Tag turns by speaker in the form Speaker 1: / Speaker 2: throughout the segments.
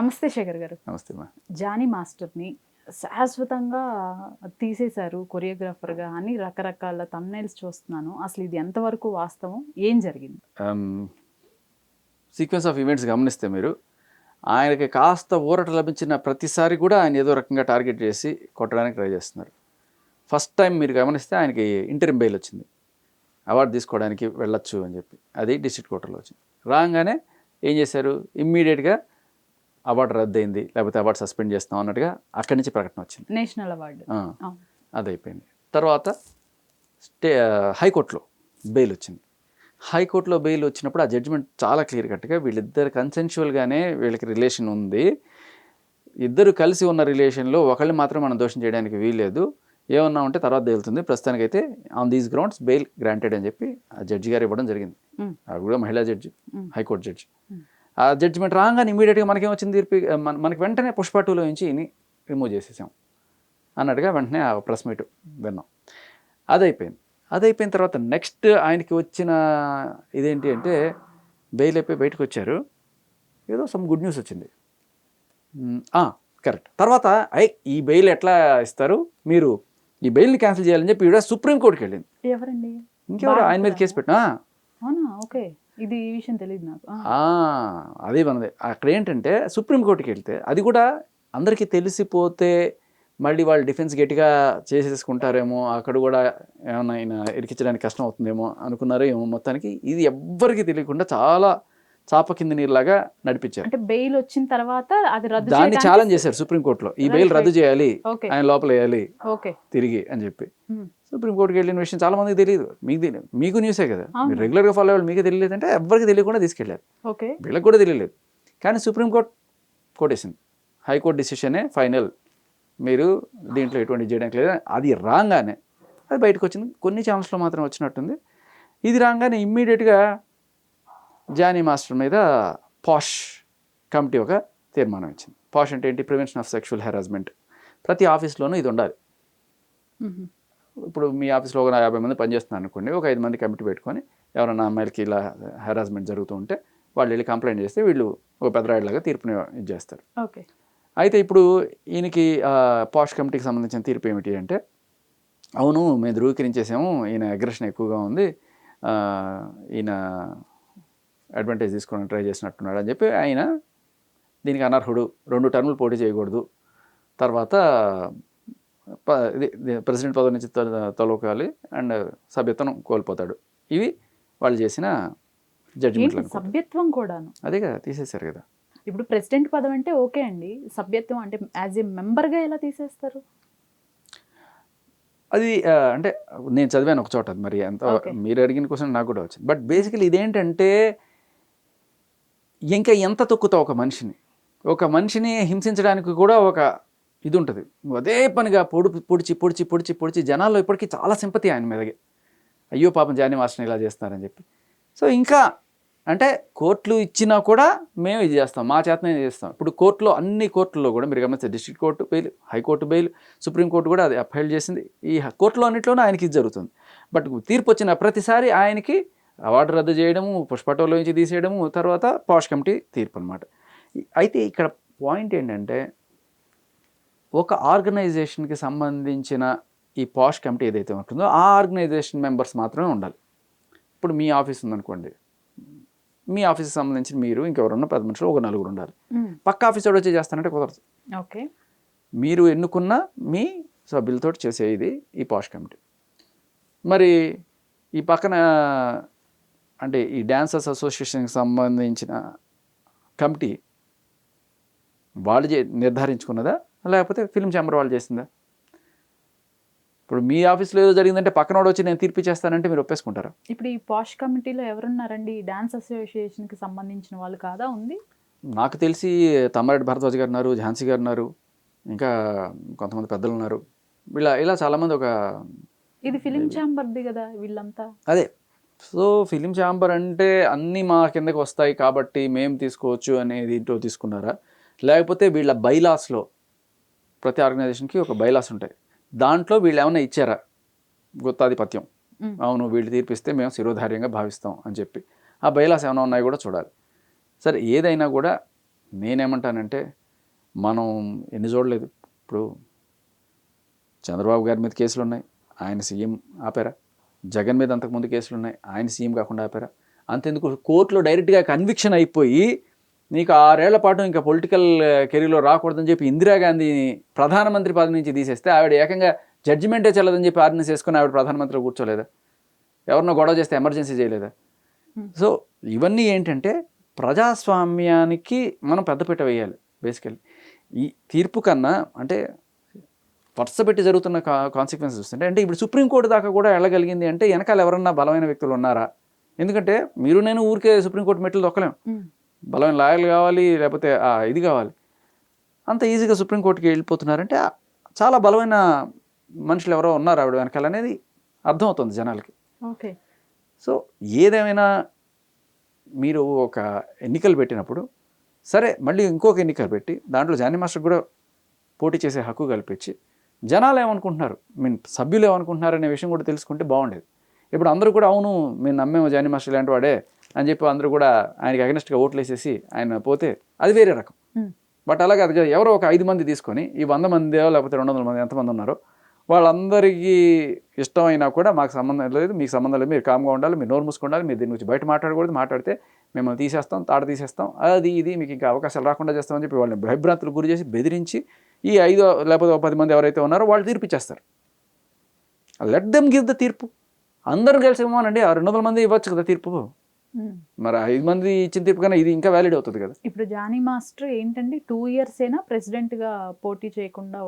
Speaker 1: నమస్తే శేఖర్ గారు.
Speaker 2: నమస్తే మా.
Speaker 1: జానీ మాస్టర్ని శాశ్వతంగా తీసేశారు కొరియోగ్రాఫర్గా అని రకరకాల థంబ్నెయిల్స్ చూస్తున్నాను. అసలు ఇది ఎంతవరకు వాస్తవం? ఏం జరిగింది?
Speaker 2: సీక్వెన్స్ ఆఫ్ ఈవెంట్స్ గమనిస్తే మీరు ఆయనకి కాస్త ఊరట లభించిన ప్రతిసారి కూడా ఆయన ఏదో రకంగా టార్గెట్ చేసి కొట్టడానికి ట్రై చేస్తున్నారు. ఫస్ట్ టైం మీరు గమనిస్తే ఆయనకి ఇంటరిమ్ బెయిల్ వచ్చింది, అవార్డు తీసుకోవడానికి వెళ్ళొచ్చు అని చెప్పి. అది డిస్ట్రిక్ట్ కోర్టులో వచ్చింది. రాగానే ఏం చేశారు, ఇమ్మీడియట్గా అవార్డు రద్దయింది, లేకపోతే అవార్డు సస్పెండ్ చేస్తాం అన్నట్టుగా అక్కడి నుంచి ప్రకటన వచ్చింది.
Speaker 1: నేషనల్ అవార్డు
Speaker 2: అది అయిపోయింది. తర్వాత హైకోర్టులో బెయిల్ వచ్చింది. హైకోర్టులో బెయిల్ వచ్చినప్పుడు ఆ జడ్జిమెంట్ చాలా క్లియర్ కట్గా వీళ్ళిద్దరు కన్సెన్షువల్గానే వీళ్ళకి రిలేషన్ ఉంది, ఇద్దరు కలిసి ఉన్న రిలేషన్లో ఒకళ్ళు మాత్రం మనం దోషం చేయడానికి వీల్లేదు, ఏమన్నా ఉంటే తర్వాత తేలుతుంది, ప్రస్తుతానికైతే on these grounds bail granted అని చెప్పి ఆ జడ్జి గారు ఇవ్వడం జరిగింది. అది కూడా మహిళా జడ్జి, హైకోర్టు జడ్జి. ఆ జడ్జిమెంట్ రాగానే ఇమీడియట్గా మనకేమొచ్చింది తీర్పు, మనకి వెంటనే పుష్ప 2లో నుంచి రిమూవ్ చేసేసాం అన్నట్టుగా వెంటనే ఆ ప్రెస్ మీట్ విన్నాం. అదైపోయిన తర్వాత నెక్స్ట్ ఆయనకి వచ్చిన ఇదేంటి అంటే బెయిల్ అయిపోయి బయటకు వచ్చారు, ఏదో సమ్ గుడ్ న్యూస్ వచ్చింది. కరెక్ట్. తర్వాత ఈ బెయిల్ ఎట్లా ఇస్తారు, మీరు ఈ బెయిల్ని క్యాన్సిల్ చేయాలని చెప్పి ఈవిడ సుప్రీంకోర్టుకి వెళ్ళింది.
Speaker 1: ఎవరండి?
Speaker 2: ఇంకెవరు ఆయన మీద కేసు పెట్టినా.
Speaker 1: ఓకే, ఇది ఈ విషయం తెలియదు నాకు.
Speaker 2: అదే మనది. అక్కడ ఏంటంటే సుప్రీంకోర్టుకి వెళ్తే అది కూడా అందరికీ తెలిసిపోతే మళ్ళీ వాళ్ళు డిఫెన్స్ గట్టిగా చేసేసుకుంటారేమో, అక్కడ కూడా ఏమన్నా ఆయన ఇరికించడానికి కష్టం అవుతుందేమో అనుకున్నారో ఏమో. మొత్తానికి ఇది ఎవ్వరికి తెలియకుండా చాలా చాప కింద నీరులాగా నడిపించారు.
Speaker 1: అంటే బెయిల్ వచ్చిన తర్వాత అది రద్దు,
Speaker 2: దాన్ని ఛాలెంజ్ చేశారు సుప్రీంకోర్టులో, ఈ బెయిల్ రద్దు చేయాలి, ఆయన లోపల వేయాలి తిరిగి అని చెప్పి. సుప్రీంకోర్టుకి వెళ్ళిన విషయం చాలా మందికి తెలియదు, మీకు న్యూసే కదా, మీరు రెగ్యులర్గా ఫాలో అవ్వాలి, మీకే తెలియలేదు అంటే ఎవరికి తెలియకుండా తీసుకెళ్లారు, వీళ్ళకి కూడా తెలియలేదు. కానీ సుప్రీంకోర్టు కొట్టేసింది, హైకోర్టు డిసిషనే ఫైనల్, మీరు దీంట్లో ఎటువంటి చేయడానికి లేదు. అది రాగానే అది బయటకు వచ్చింది, కొన్ని ఛానల్స్లో మాత్రం వచ్చినట్టుంది. ఇది రాగానే ఇమ్మీడియట్గా జానీ మాస్టర్ మీద పాష్ కమిటీ ఒక తీర్మానం ఇచ్చింది. పాష్ అంటే ఏంటి, ప్రివెన్షన్ ఆఫ్ సెక్షువల్ హెరాస్మెంట్. ప్రతి ఆఫీస్లోనూ ఇది ఉండాలి. ఇప్పుడు మీ ఆఫీస్లో ఒక 50 మంది పనిచేస్తున్నారు అనుకోండి, ఒక 5 మంది కమిటీ పెట్టుకొని ఎవరైనా అమ్మాయిలకి ఇలా హెరాస్మెంట్ జరుగుతూ ఉంటే వాళ్ళు వెళ్ళి కంప్లైంట్ చేస్తే వీళ్ళు ఒక పెద్దరాయిలాగా తీర్పుని ఇచ్చేస్తారు. అయితే ఇప్పుడు ఈయనకి పాష్ కమిటీకి సంబంధించిన తీర్పు ఏమిటి అంటే, అవును మేము ధృవీకరించేసాము, ఈయన అగ్రెషన్ ఎక్కువగా ఉంది, ఈయన అడ్వాంటేజ్ తీసుకోవడానికి ట్రై చేసినట్టున్నాడు అని చెప్పి ఆయన దీనికి అనర్హుడు, 2 టర్ములు పోటీ చేయకూడదు, తర్వాత ప్రెసిడెంట్ పదవి నుంచి తొలగాలి అండ్ సభ్యత్వం కోల్పోతాడు. ఇవి వాళ్ళు చేసిన జడ్జిమెంట్లు.
Speaker 1: సభ్యత్వం కూడాను
Speaker 2: అదే కదా తీసేశారు కదా.
Speaker 1: ఇప్పుడు ప్రెసిడెంట్ పదవి అంటే ఓకే అండి, సభ్యత్వం అంటే యాజ్ ఏ మెంబర్గా ఎలా తీసేస్తారు?
Speaker 2: అది అంటే నేను చదివాను ఒక చోట, మరి ఎంత మీరు అడిగిన క్వశ్చన్ నాకు కూడా వచ్చింది. బట్ బేసికలీ ఇదేంటంటే ఇంకా ఎంత తొక్కుతావు ఒక మనిషిని హింసించడానికి కూడా ఒక ఇది ఉంటుంది. అదే పనిగా పొడిచి జనాల్లో ఇప్పటికీ చాలా సింపతి ఆయన మీదకి, అయ్యో పాపం జానీ మాస్టర్ని ఇలా చేస్తున్నారని చెప్పి. సో ఇంకా అంటే కోర్టులు ఇచ్చినా కూడా మేము ఇది చేస్తాం, మా చేతనే చేస్తాం. ఇప్పుడు కోర్టులో అన్ని కోర్టుల్లో కూడా మీరు గమనిస్తే district court bail, high court bail, supreme court కూడా అది అప్హైల్ చేసింది. ఈ కోర్టులో అన్నింటిలోనూ ఆయనకి ఇది జరుగుతుంది. బట్ తీర్పు వచ్చిన ప్రతిసారి ఆయనకి అవార్డు రద్దు చేయడము, పుష్ప 2లో నుంచి తీసేయడము, తర్వాత పాష్ కమిటీ తీర్పు అనమాట. అయితే ఇక్కడ పాయింట్ ఏంటంటే, ఒక ఆర్గనైజేషన్కి సంబంధించిన ఈ పాష్ కమిటీ ఏదైతే ఉంటుందో ఆ ఆర్గనైజేషన్ మెంబర్స్ మాత్రమే ఉండాలి. ఇప్పుడు మీ ఆఫీస్ ఉందనుకోండి, మీ ఆఫీస్కి సంబంధించిన మీరు ఇంకెవరున్నా 10 మనుషులు ఒక 4 ఉండాలి. పక్క ఆఫీస్ వాడు వచ్చి చేస్తానంటే కుదరదు. మీరు ఎన్నుకున్న మీ సభ్యులతో చేసే ఇది ఈ పాష్ కమిటీ. మరి ఈ పక్కన అంటే ఈ డాన్సర్స్ అసోసియేషన్కి సంబంధించిన కమిటీ వాళ్ళు నిర్ధారించుకున్నదా, లేకపోతే ఫిల్మ్ ఛాంబర్ వాళ్ళు చేసిందా? ఇప్పుడు మీ ఆఫీస్లో ఏదో జరిగిందంటే పక్కనోడు వచ్చి నేను తీర్పు చేస్తానంటే మీరు ఒప్పేసుకుంటారా?
Speaker 1: ఇప్పుడు ఈ పాష్ కమిటీలో ఎవరున్నారండి? డాన్స్ అసోసియేషన్కి సంబంధించిన వాళ్ళు కాదా ఉంది?
Speaker 2: నాకు తెలిసి తమ్మారెడ్డి భరద్వాజ్ గారు ఉన్నారు, ఝాన్సీ గారు ఉన్నారు, ఇంకా కొంతమంది పెద్దలు ఉన్నారు. ఇలా చాలామంది.
Speaker 1: ఇది ఫిలిం ఛాంబర్ది కదా వీళ్ళంతా.
Speaker 2: అదే, సో ఫిలిం ఛాంబర్ అంటే అన్నీ మా కిందకి వస్తాయి కాబట్టి మేము తీసుకోవచ్చు అనేది ఇంట్లో తీసుకున్నారా, లేకపోతే వీళ్ళ బైలాస్లో ప్రతి ఆర్గనైజేషన్కి ఒక బైలాస్ ఉంటాయి, దాంట్లో వీళ్ళు ఏమైనా ఇచ్చారా గుత్తాధిపత్యం, అవును వీళ్ళు తీర్పిస్తే మేము శిరోధార్యంగా భావిస్తాం అని చెప్పి ఆ బైలాస్ ఏమైనా ఉన్నాయి కూడా చూడాలి. సరే ఏదైనా కూడా నేనేమంటానంటే మనం ఎన్ని చూడలేదు. ఇప్పుడు చంద్రబాబు గారి మీద కేసులు ఉన్నాయి, ఆయన సీఎం ఆపారా? జగన్ మీద అంతకుముందు కేసులు ఉన్నాయి, ఆయన సీఎం కాకుండా ఆపారా? అంతెందుకు కోర్టులో డైరెక్ట్గా కన్విక్షన్ అయిపోయి నీకు 6 ఏళ్ల పాటు ఇంకా పొలిటికల్ కెరీర్లో రాకూడదని చెప్పి ఇందిరాగాంధీని ప్రధానమంత్రి పదవి నుంచి తీసేస్తే ఆవిడ ఏకంగా జడ్జిమెంటే చెల్లదని చెప్పి ఆర్డినెన్స్ వేసుకొని ఆవిడ ప్రధానమంత్రిలో కూర్చోలేదా? ఎవరినో గొడవ చేస్తే ఎమర్జెన్సీ చేయలేదా? సో ఇవన్నీ ఏంటంటే ప్రజాస్వామ్యానికి మనం పెద్దపీట వేయాలి బేసికల్లీ. ఈ తీర్పు కన్నా అంటే వరుస పెట్టి జరుగుతున్న కాన్సిక్వెన్సెస్ చూస్తుంటే అంటే ఇప్పుడు సుప్రీంకోర్టు దాకా కూడా వెళ్ళగలిగింది అంటే వెనకాల ఎవరన్నా బలమైన వ్యక్తులు ఉన్నారా? ఎందుకంటే మీరు నేను ఊరికే సుప్రీంకోర్టు మెట్లు దొక్కలేం, బలమైన లాయర్లు కావాలి, లేకపోతే ఇది కావాలి. అంత ఈజీగా సుప్రీంకోర్టుకి వెళ్ళిపోతున్నారంటే చాలా బలమైన మనుషులు ఎవరో ఉన్నారు ఆవిడ వెనకాల అనేది అర్థమవుతుంది జనాలకి.
Speaker 1: ఓకే.
Speaker 2: సో ఏదేమైనా మీరు ఒక ఎన్నికలు పెట్టినప్పుడు సరే మళ్ళీ ఇంకొక ఎన్నికలు పెట్టి దాంట్లో జానీ మాస్టర్ కూడా పోటీ చేసే హక్కు కల్పించి జనాలు ఏమనుకుంటున్నారు, సభ్యులు ఏమనుకుంటున్నారు అనే విషయం కూడా తెలుసుకుంటే బాగుండేది. ఇప్పుడు అందరూ కూడా అవును మేము నమ్మేమో జానీ మాస్టర్ ఇలాంటి వాడే అని చెప్పి అందరూ కూడా ఆయనకి అగెనెస్ట్గా ఓట్లు వేసేసి ఆయన పోతే అది వేరే రకం. బట్ అలాగే అది ఎవరో ఒక 5 మంది తీసుకొని ఈ 100 మంది లేకపోతే 200 మంది ఎంతమంది ఉన్నారో వాళ్ళందరికీ ఇష్టమైనా కూడా మాకు సంబంధం లేదు, మీకు సంబంధం లేదు, మీరు కామ్గా ఉండాలి, మీరు నోరు మూసుకుండాలి, మీరు దీని గురించి బయట మాట్లాడకూడదు, మాట్లాడితే మిమ్మల్ని తీసేస్తాం, తాట తీసేస్తాం, అది ఇది మీకు ఇంకా అవకాశాలు రాకుండా చేస్తామని చెప్పి వాళ్ళని భయభ్రాంతులకు గురి చేసి బెదిరించి ఈ 5 లేకపోతే 10 మంది ఎవరైతే ఉన్నారో వాళ్ళు తీర్పు ఇచ్చేస్తారు. లెట్ దెమ్ గివ్ ద తీర్పు. అందరూ కలిసి ఇవ్వమనండి, 200 మంది ఇవ్వచ్చు కదా తీర్పు. మరి 5 మంది ఇచ్చిన తీర్పు కన్నా ఇది ఇంకా వ్యాలిడ్ అవుతుంది కదా.
Speaker 1: ఇప్పుడు జానీ మాస్టర్ ఏంటంటే 2 years ఏనా ప్రెసిడెంట్ గా పోటీ చేయకుండా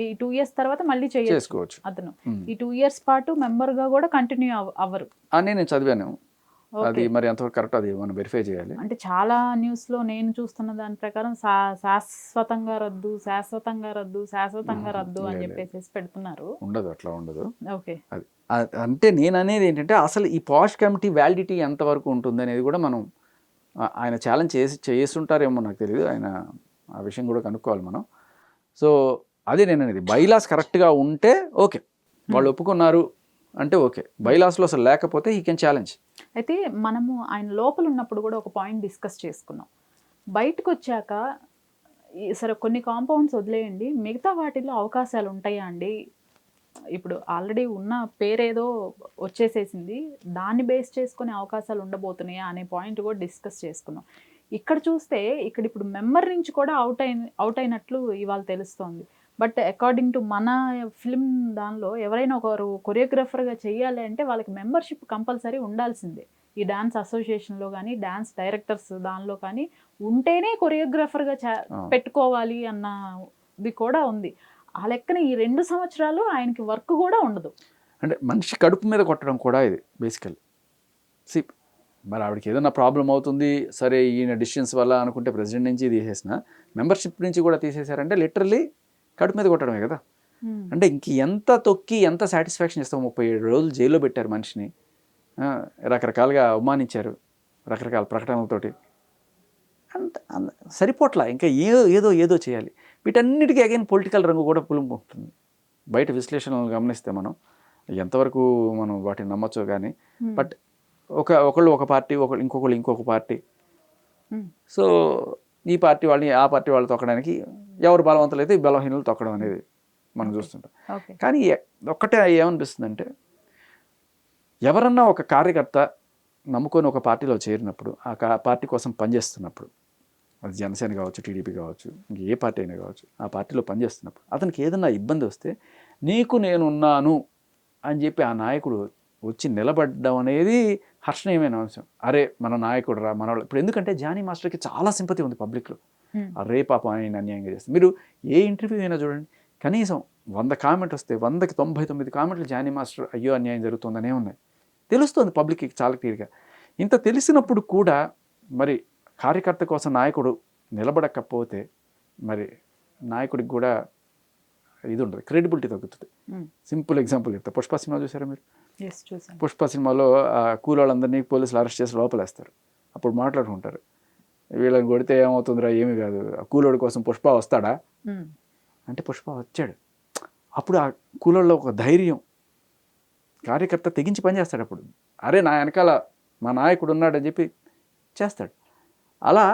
Speaker 1: ఈ 2 years తర్వాత మళ్ళీ చేసుకోవచ్చు అతను. ఈ 2 years పాటు మెంబర్ గా కూడా కంటిన్యూ అవ్వరు
Speaker 2: అని నేను చదివాను. అది మరి ఎంతవరకు కరెక్ట్ అది మనం వెరిఫై చేయాలి.
Speaker 1: అంటే చాలా న్యూస్ లో నేను చూస్తున్న దాని ప్రకారం శాశ్వతంగా రద్దు శాశ్వతంగా రద్దు శాశ్వతంగా రద్దు అని చెప్పేసి పెడుతున్నారు.
Speaker 2: ఉండదు, అట్లా ఉండదు.
Speaker 1: ఓకే.
Speaker 2: అది అంటే నేను అనేది ఏంటంటే అసలు ఈ పాష్ కమిటీ వ్యాలిడిటీ ఎంతవరకు ఉంటుంది అనేది కూడా మనం ఆయన ఛాలెంజ్ చేస్తుంటారేమో నాకు తెలియదు, ఆయన ఆ విషయం కూడా కనుక్కోవాలి మనం. సో అదే నేను అనేది బైలాస్ కరెక్ట్గా ఉంటే ఓకే, వాళ్ళు ఒప్పుకున్నారు అంటే ఓకే, బైలాస్లో అసలు లేకపోతే హీ కెన్ ఛాలెంజ్.
Speaker 1: అయితే మనము ఆయన లోపల ఉన్నప్పుడు కూడా ఒక పాయింట్ డిస్కస్ చేసుకున్నాం. బయటకు వచ్చాక సరే కొన్ని కాంపౌండ్స్ వదిలేయండి, మిగతా వాటిల్లో అవకాశాలు ఉంటాయా అండి? ఇప్పుడు ఆల్రెడీ ఉన్న పేరేదో వచ్చేసేసింది, దాన్ని బేస్ చేసుకునే అవకాశాలు ఉండబోతున్నాయా అనే పాయింట్ కూడా డిస్కస్ చేసుకున్నాం. ఇక్కడ చూస్తే ఇక్కడ ఇప్పుడు మెంబర్ నుంచి కూడా అవుట్ అయినట్లు ఇవాళ తెలుస్తోంది. బట్ అకార్డింగ్ టు మన ఫిల్మ్ దానిలో ఎవరైనా ఒకరు కొరియోగ్రాఫర్గా చేయాలి అంటే వాళ్ళకి మెంబర్షిప్ కంపల్సరీ ఉండాల్సిందే. ఈ డాన్స్ అసోసియేషన్లో కానీ డాన్స్ డైరెక్టర్స్ దానిలో కానీ ఉంటేనే కొరియోగ్రాఫర్గా పెట్టుకోవాలి అన్నది కూడా ఉంది. ఆ లెక్కన ఈ 2 సంవత్సరాలు ఆయనకి వర్క్ కూడా ఉండదు.
Speaker 2: అంటే మనిషి కడుపు మీద కొట్టడం కూడా ఇది బేసికల్. మరి ఆవిడకి ఏదైనా ప్రాబ్లం అవుతుంది, సరే ఈయన డిసిషన్స్ వల్ల అనుకుంటే ప్రెసిడెంట్ నుంచి తీసేసిన మెంబర్షిప్ నుంచి కూడా తీసేశారంటే లిటరల్లీ కడుపు మీద కొట్టడమే కదా. అంటే ఇంక ఎంత తొక్కి ఎంత సాటిస్ఫాక్షన్ ఇస్తాం. 37 రోజులు జైల్లో పెట్టారు మనిషిని, రకరకాలుగా అవమానించారు రకరకాల ప్రకటనలతోటి, అంత సరిపోట్లా. ఇంకా ఏదో చేయాలి. వీటన్నిటికీ అగైన్ పొలిటికల్ రంగు కూడా పులుముకుంటుంది. బయట విశ్లేషణలు గమనిస్తే మనం ఎంతవరకు మనం వాటిని నమ్మచ్చో కానీ, బట్ ఒకళ్ళు ఒక పార్టీ, ఇంకొకళ్ళు ఇంకొక పార్టీ. సో ఈ పార్టీ వాళ్ళని ఆ పార్టీ వాళ్ళు తొక్కడానికి ఎవరు బలవంతులు అయితే బలహీనలు తొక్కడం అనేది మనం చూస్తుంటాం. కానీ ఒక్కటే ఏమనిపిస్తుందంటే ఎవరన్నా ఒక కార్యకర్త నమ్ముకొని ఒక పార్టీలో చేరినప్పుడు, ఆ పార్టీ కోసం పనిచేస్తున్నప్పుడు, అది జనసేన కావచ్చు, టీడీపీ కావచ్చు, ఇంక ఏ పార్టీ అయినా కావచ్చు, ఆ పార్టీలో పనిచేస్తున్నప్పుడు అతనికి ఏదన్నా ఇబ్బంది వస్తే నీకు నేనున్నాను అని చెప్పి ఆ నాయకుడు వచ్చి నిలబడడం అనేది హర్షణీయమైన అంశం. అరే మన నాయకుడు రా, మన వాళ్ళు. ఇప్పుడు ఎందుకంటే జానీ మాస్టర్కి చాలా సింపతి ఉంది పబ్లిక్లో. అరే పాపం ఆయన అన్యాయంగా చేస్తారు. మీరు ఏ ఇంటర్వ్యూ అయినా చూడండి, కనీసం 100 కామెంట్ వస్తే 100కి 99 కామెంట్లు జానీ మాస్టర్ అయ్యో అన్యాయం జరుగుతుందనే ఉన్నాయి. తెలుస్తుంది పబ్లిక్కి చాలా క్లియర్గా. ఇంత తెలిసినప్పుడు కూడా మరి కార్యకర్త కోసం నాయకుడు నిలబడకపోతే మరి నాయకుడికి కూడా ఇది ఉండదు, క్రెడిబిలిటీ తగ్గుతుంది. సింపుల్ ఎగ్జాంపుల్ చెప్తా. పుష్ప సినిమా చూసారా మీరు? పుష్ప సినిమాలో కూలోళ్ళందరినీ పోలీసులు అరెస్ట్ చేసి లోపలేస్తారు. అప్పుడు మాట్లాడుకుంటారు, వీళ్ళని కొడితే ఏమవుతుందిరా, ఏమీ కాదు, కూలోడి కోసం పుష్ప వస్తాడా అంటే పుష్ప వచ్చాడు. అప్పుడు ఆ కూలోళ్ళలో ఒక ధైర్యం, కార్యకర్త తెగించి పనిచేస్తాడు. అప్పుడు అరే నా వెనకాల మా నాయకుడు ఉన్నాడని చెప్పి చేస్తాడు. అలా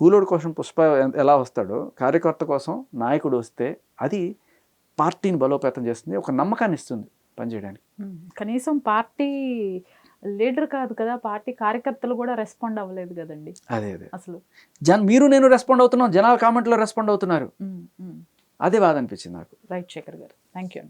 Speaker 2: కూలోడి కోసం పుష్ప ఎలా వస్తాడో కార్యకర్త కోసం నాయకుడు వస్తే అది పార్టీని బలోపేతం చేస్తుంది, ఒక నమ్మకాన్ని ఇస్తుంది పనిచేయడానికి.
Speaker 1: కనీసం పార్టీ లీడర్ కాదు కదా, పార్టీ కార్యకర్తలు కూడా రెస్పాండ్ అవ్వలేదు కదండి
Speaker 2: అదే అదే
Speaker 1: అసలు.
Speaker 2: మీరు నేను రెస్పాండ్ అవుతున్నాం, జనాల కామెంట్లో రెస్పాండ్ అవుతున్నారు. అదే బాధ అనిపించింది నాకు.
Speaker 1: రైట్ శేఖర్ గారు, థ్యాంక్ యూ.